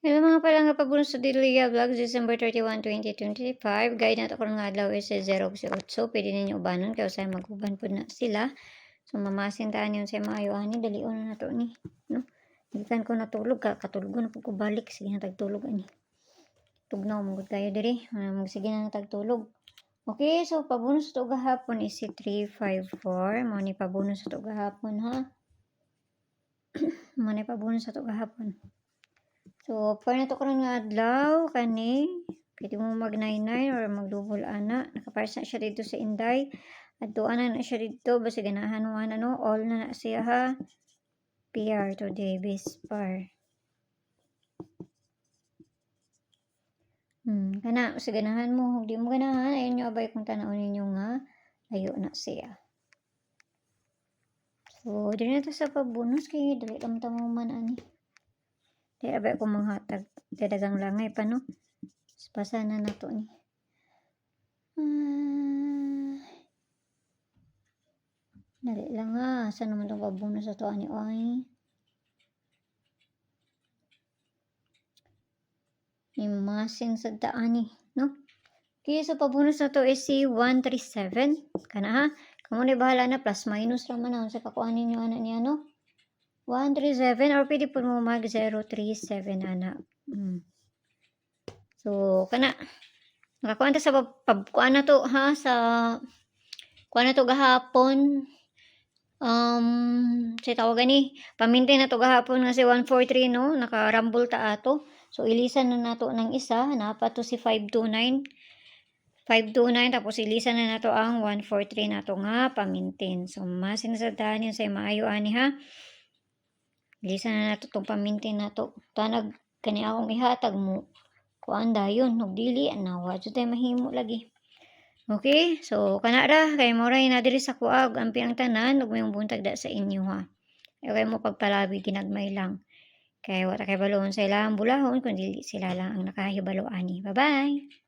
Hello mga palangga, paborong sa Dilia Vlogs, December 31, 2025. Guide nato karon nga adlaw is 0:08. Pwede ninyo ubanon kay usay mag-uban pud na sila. So mamasin taan yun sa maayo ani dalion na nato ni, no? Gikan ko natulog katulog na pud ko balik sige na tagtulog ani. Tugnaw mo gud kayo diri. Sige na tagtulog. Okay, so pabonus to gahapon is si 354. Mo ni pabonus to gahapon ha. Mo ni pabonus to gahapon. So, para na to karon nga adlaw kani pwede mo mag 99 or mag double ana. Nakaparsa siya dito sa Inday. Adtuan na siya dito basta ganahan mo ano, all na siya ha. PR today base par. Kana sa ganahan mo, di mo ganahan ayun nyo abay kung tanawon ninyo nga layo na siya. So, dili na to sa pabonus kay dili lang tamo man ani. Di abay ko manghatag dadagang langay pa no. Pasana na to ni. Dali lang ha. Saan naman itong pabonus sa to ani oy. Imasin sa daan ni, no? Kaya sa pabonus na to is si 137. Kana ha. Kamu na bahala na plus minus raman na sa kakuha ninyo anak niya no. 137 or pwede po mo mag 037 anak. So, kana. Nakakuha na sa pabkuha na to ha. Sa kuha na to gahapon. Sa tawagan ni. Pamintin na to gahapon nga si 143 no. Nakarambol ta ato. So, ilisan na nato ng isa. Napa to si 529. 529 tapos ilisan na nato ang 143 nato nga pamintin. So, masinasadahan yun sa maayo ani ha. Ilisan na nato itong pamintin nato. Tanag kani akong ihatag mo. Kuan dayon nagdili anawa jud tay mahimo lagi. Okay, so kana ra kay moray na diri sa kuag ampi ang tanan ug mayong buntag da sa inyo ha. Okay mo pagpalabi ginagmay lang. Kay wala kay baloon sa ilang bulahon kundi sila lang ang nakahibalo ani. Bye-bye.